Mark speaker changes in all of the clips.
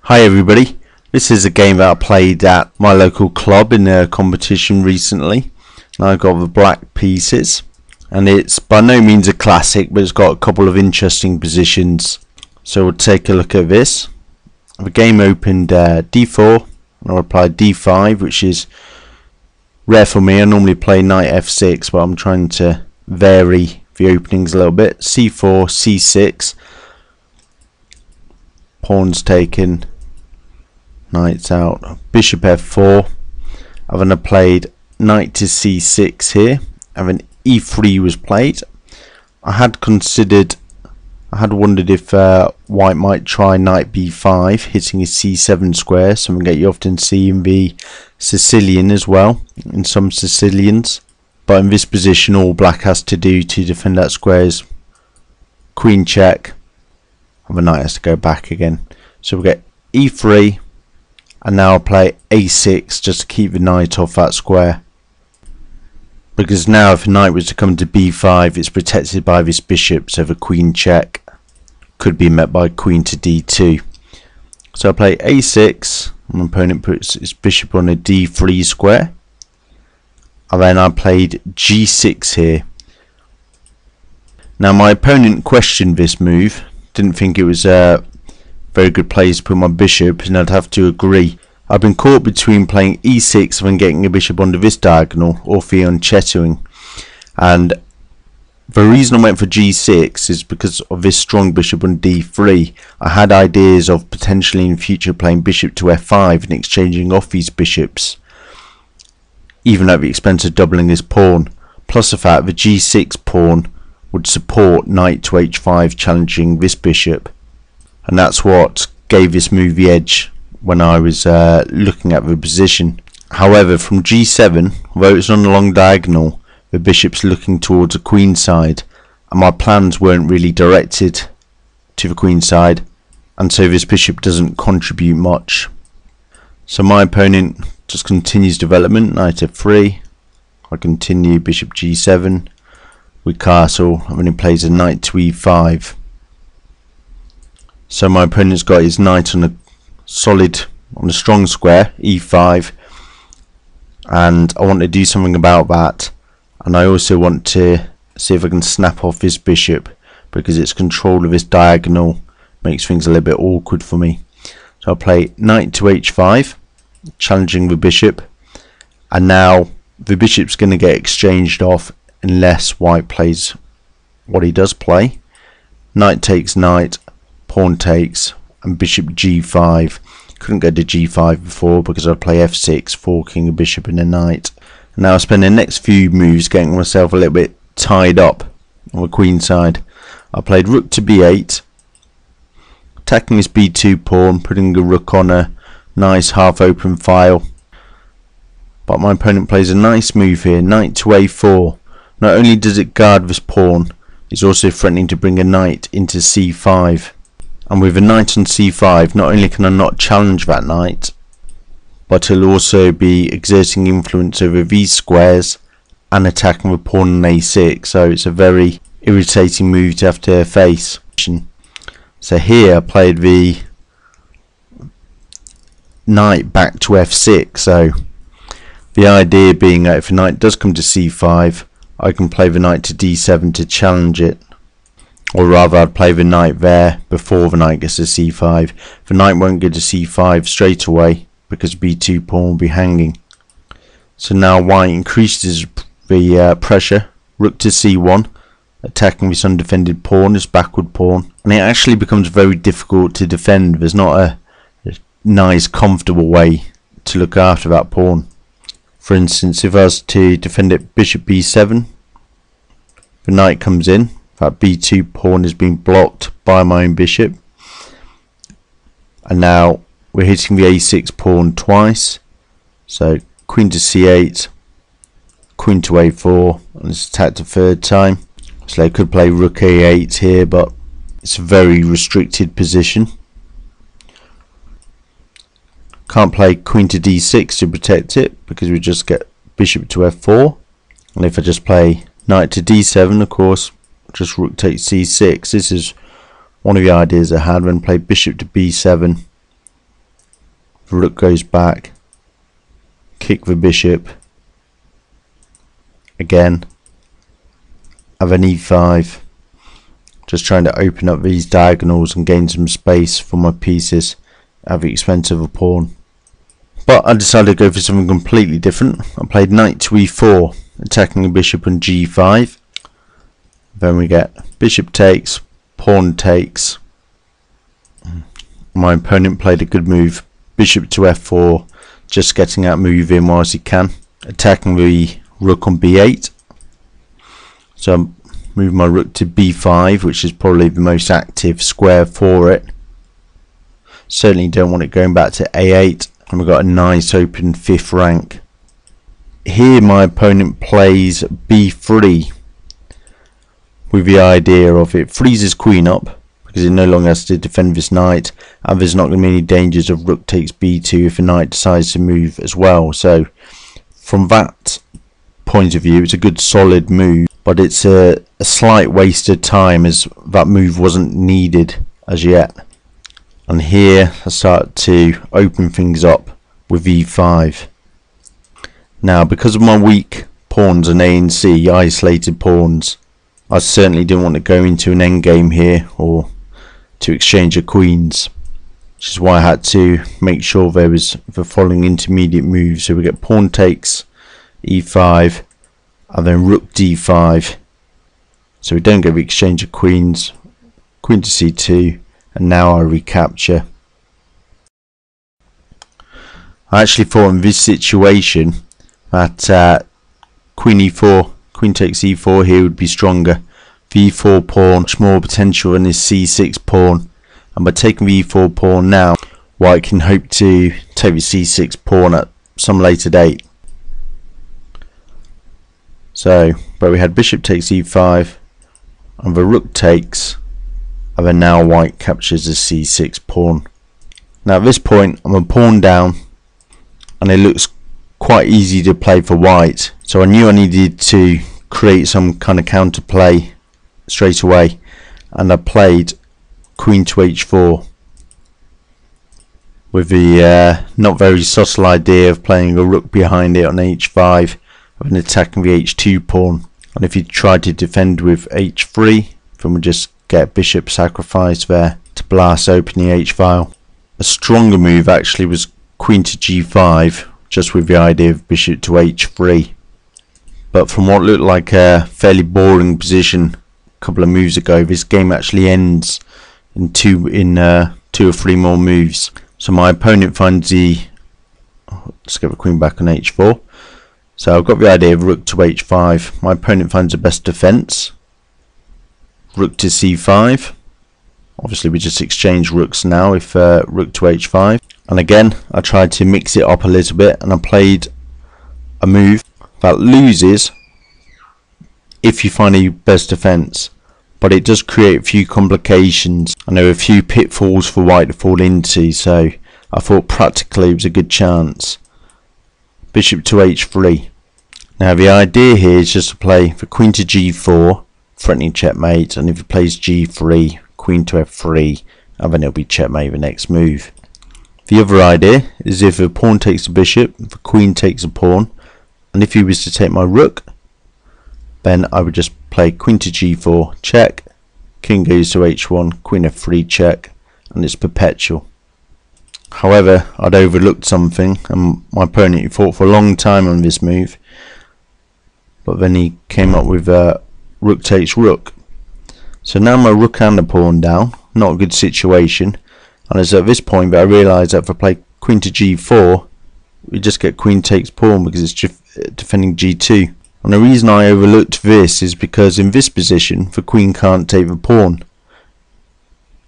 Speaker 1: Hi everybody, this is a game that I played at my local club in a competition recently. I got the black pieces and it's by no means a classic, but it's got a couple of interesting positions. So we'll take a look at this. The game opened d4 and I applied d5, which is rare for me. I normally play knight f6, but I'm trying to vary the openings a little bit. c4, c6, pawns taken, knight's out, bishop f4, and then I played knight to c6 here, and then e3 was played. I had wondered if white might try knight b5, hitting a c7 square, something that you often see in the Sicilian as well, in some Sicilians. But in this position, all black has to do to defend that square is queen check, and the knight has to go back again. So we'll get e3, and now I'll play a6 just to keep the knight off that square. Because now if the knight was to come to b5, it's protected by this bishop, so the queen check could be met by queen to d2. So I play a6, my opponent puts his bishop on a d3 square. And then I played g6 here. Now my opponent questioned this move, didn't think it was a very good place to put my bishop, and I'd have to agree. I've been caught between playing e6 and then getting a bishop onto this diagonal, or fianchettoing. And the reason I went for g6 is because of this strong bishop on d3. I had ideas of potentially in future playing bishop to f5 and exchanging off these bishops, even at the expense of doubling his pawn, plus the fact the g6 pawn would support knight to h5 challenging this bishop, and that's what gave this move the edge when I was looking at the position. However, from g7, although it's on a long diagonal, the bishop's looking towards the queen side, and my plans weren't really directed to the queen side, and so this bishop doesn't contribute much. So my opponent just continues development, knight f3, I continue bishop g7 with castle, and then he plays a knight to e5. So my opponent's got his knight on a strong square, e5, and I want to do something about that, and I also want to see if I can snap off this bishop, because its control of this diagonal makes things a little bit awkward for me. So I'll play knight to h5, challenging the bishop, and now the bishop's going to get exchanged off unless white plays what he does play. Knight takes knight, pawn takes, and bishop g5. Couldn't go to g5 before because I'd play f6, forking a bishop and a knight. And now I spend the next few moves getting myself a little bit tied up on the queen side. I played rook to b8, attacking this b2 pawn, putting the rook on a nice half open file. But my opponent plays a nice move here, knight to a4. Not only does it guard this pawn, it's also threatening to bring a knight into c5. And with a knight on c5, not only can I not challenge that knight, but he'll also be exerting influence over these squares and attacking the pawn on a6. So it's a very irritating move to have to face. So here I played the knight back to f6. So the idea being that if a knight does come to c5, I can play the knight to d7 to challenge it. Or rather, I'd play the knight there before the knight gets to c5. The knight won't get to c5 straight away because b2 pawn will be hanging. So now white increases the pressure. Rook to c1, attacking this undefended pawn, this backward pawn. And it actually becomes very difficult to defend. There's not a nice, comfortable way to look after that pawn. For instance, if I was to defend it bishop b7, the knight comes in. That b2 pawn is being blocked by my own bishop, and now we're hitting the a6 pawn twice. So queen to c8, queen to a4, and it's attacked a third time. So I could play rook a8 here, but it's a very restricted position. Can't play queen to d6 to protect it because we just get bishop to f4, and if I just play knight to d7, of course, just rook takes c6. This is one of the ideas I had when I played bishop to b7. The rook goes back. Kick the bishop. Again. Have an e5. Just trying to open up these diagonals and gain some space for my pieces at the expense of a pawn. But I decided to go for something completely different. I played knight to e4, attacking the bishop on g5. Then we get bishop takes, pawn takes. My opponent played a good move. Bishop to f4, just getting that move in whilst he can. Attacking the rook on b8. So I'm moving my rook to b5, which is probably the most active square for it. Certainly don't want it going back to a8. And we've got a nice open 5th rank. Here my opponent plays b3 with the idea of it freezes queen up because it no longer has to defend this knight, and there's not going to be any dangers of rook takes b2 if the knight decides to move as well. So from that point of view, it's a good solid move, but it's a slight waste of time as that move wasn't needed as yet. And here I start to open things up with e5. Now, because of my weak pawns on A and C, isolated pawns, I certainly didn't want to go into an endgame here or to exchange of queens, which is why I had to make sure there was the following intermediate moves. So we get pawn takes, e5, and then rook d5. So we don't get the exchange of queens, queen to c2. And now I recapture. I actually thought in this situation that queen e4, queen takes e4 here would be stronger. The e4 pawn much more potential than this c6 pawn, and by taking the e4 pawn now, white can hope to take the c6 pawn at some later date. So, but we had bishop takes e5, and the rook takes. And then now white captures the c6 pawn. Now at this point I'm a pawn down and it looks quite easy to play for white, so I knew I needed to create some kind of counter play straight away, and I played queen to h4 with the not very subtle idea of playing a rook behind it on h5 and attacking the h2 pawn. And if you try to defend with h3, then we just get bishop sacrifice there to blast open the h-file. A stronger move actually was queen to g5, just with the idea of bishop to h3. But from what looked like a fairly boring position a couple of moves ago, this game actually ends in two or three more moves. So my opponent finds the, let's get the queen back on h4. So I've got the idea of rook to h5. My opponent finds the best defense. Rook to c5. Obviously we just exchange rooks now if rook to h5. And again I tried to mix it up a little bit, and I played a move that loses if you find a best defense, but it does create a few complications and there are a few pitfalls for white to fall into, so I thought practically it was a good chance. Bishop to h3. Now the idea here is just to play the queen to g4, threatening checkmate, and if he plays g3, queen to f3, and then it'll be checkmate the next move. The other idea is if a pawn takes a bishop, the queen takes a pawn, and if he was to take my rook, then I would just play queen to g4, check, king goes to h1, queen f3, check, and it's perpetual. However, I'd overlooked something, and my opponent fought for a long time on this move, but then he came up with rook takes rook. So now my rook and the pawn down, not a good situation, and it's at this point that I realised that if I play queen to g4, we just get queen takes pawn because it's defending g2. And the reason I overlooked this is because in this position the queen can't take the pawn.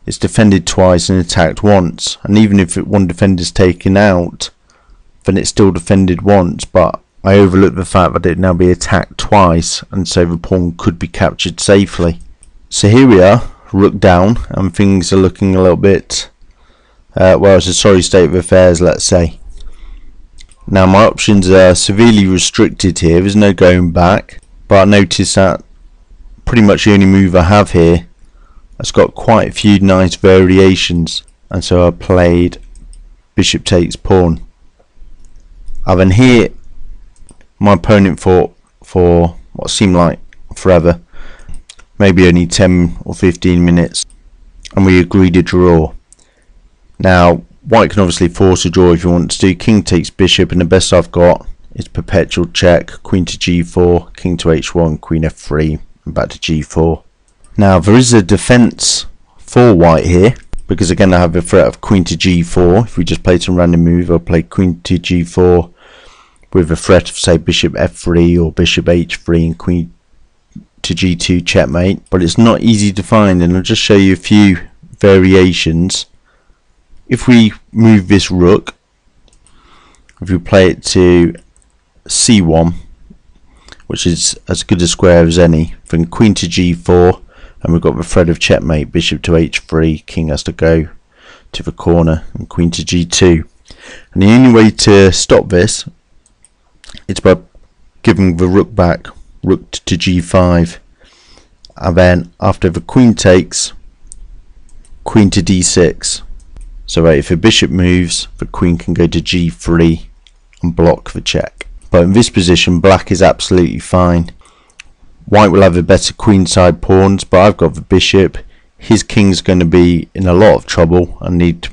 Speaker 1: It's defended twice and attacked once, and even if one defender is taken out, then it's still defended once, but I overlooked the fact that it would now be attacked twice, and so the pawn could be captured safely. So here we are, rook down, and things are looking a little bit, well, it's a sorry state of affairs, let's say. Now my options are severely restricted here, there's no going back, but I noticed that pretty much the only move I have here has got quite a few nice variations, and so I played bishop takes pawn. And then here my opponent fought for what seemed like forever, maybe only 10 or 15 minutes, and we agreed a draw. Now white can obviously force a draw if he wants to. King takes bishop, and the best I've got is perpetual check, queen to g4, king to h1, queen f3, and back to g4. Now there is a defense for white here, because again I have a threat of queen to g4. If we just play some random move, I'll play queen to g4 with a threat of say bishop f3 or bishop h3 and queen to g2 checkmate. But it's not easy to find, and I'll just show you a few variations. If we move this rook, if we play it to c1, which is as good a square as any, then queen to g4, and we've got the threat of checkmate, bishop to h3, king has to go to the corner, and queen to g2. And the only way to stop this is by giving the rook back, rook to g5, and then after the queen takes, queen to d6. So if the bishop moves, the queen can go to g3 and block the check. But in this position, black is absolutely fine. White will have the better queenside pawns, but I've got the bishop. His king's going to be in a lot of trouble and need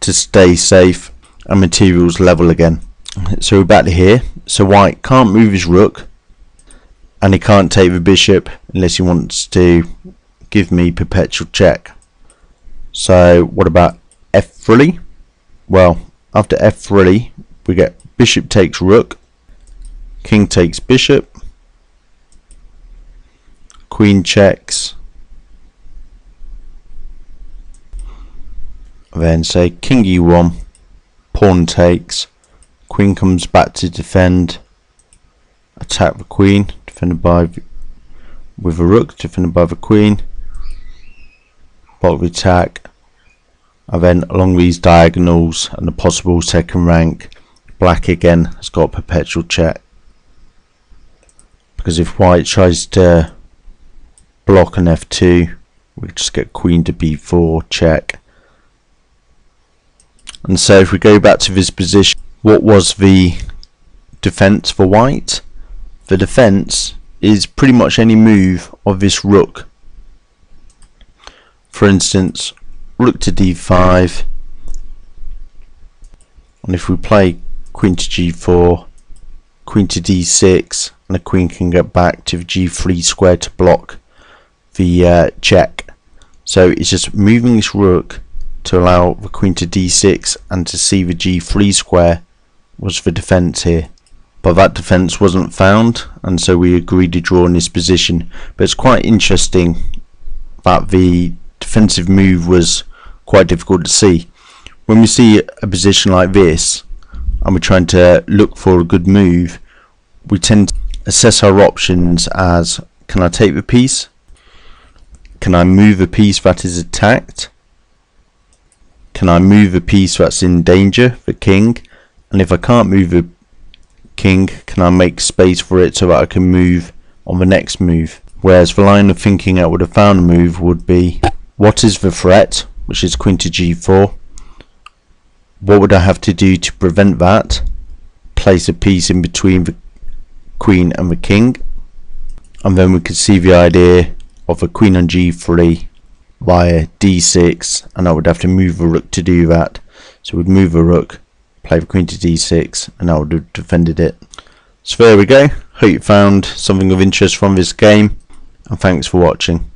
Speaker 1: to stay safe, and materials level again. So we're back to here. So white can't move his rook, and he can't take the bishop unless he wants to give me perpetual check. So what about f3? Well, after f3 we get bishop takes rook, king takes bishop, queen checks, then say king e1, pawn takes, queen comes back to defend, attack the queen, defended by with a rook, defended by the queen, block the attack. And then along these diagonals and the possible second rank, black again has got perpetual check, because if white tries to block an f2, we just get queen to b4 check. And so if we go back to this position, what was the defense for white? The defense is pretty much any move of this rook. For instance, rook to d5, and if we play queen to g4, queen to d6, and the queen can get back to the g3 square to block the check. So it's just moving this rook to allow the queen to d6 and to see the g3 square was the defense here. But that defense wasn't found, and so we agreed to draw in this position. But it's quite interesting that the defensive move was quite difficult to see. When we see a position like this and we're trying to look for a good move, we tend to assess our options as, can I take the piece? Can I move a piece that is attacked? Can I move a piece that's in danger, the king? And if I can't move the king, can I make space for it so that I can move on the next move? Whereas the line of thinking I would have found a move would be, what is the threat, which is queen to g4? What would I have to do to prevent that? Place a piece in between the queen and the king, and then we could see the idea of a queen on g3 via d6, and I would have to move a rook to do that. So we'd move a rook, play the queen to d6, and I would have defended it. So there we go. Hope you found something of interest from this game, and thanks for watching.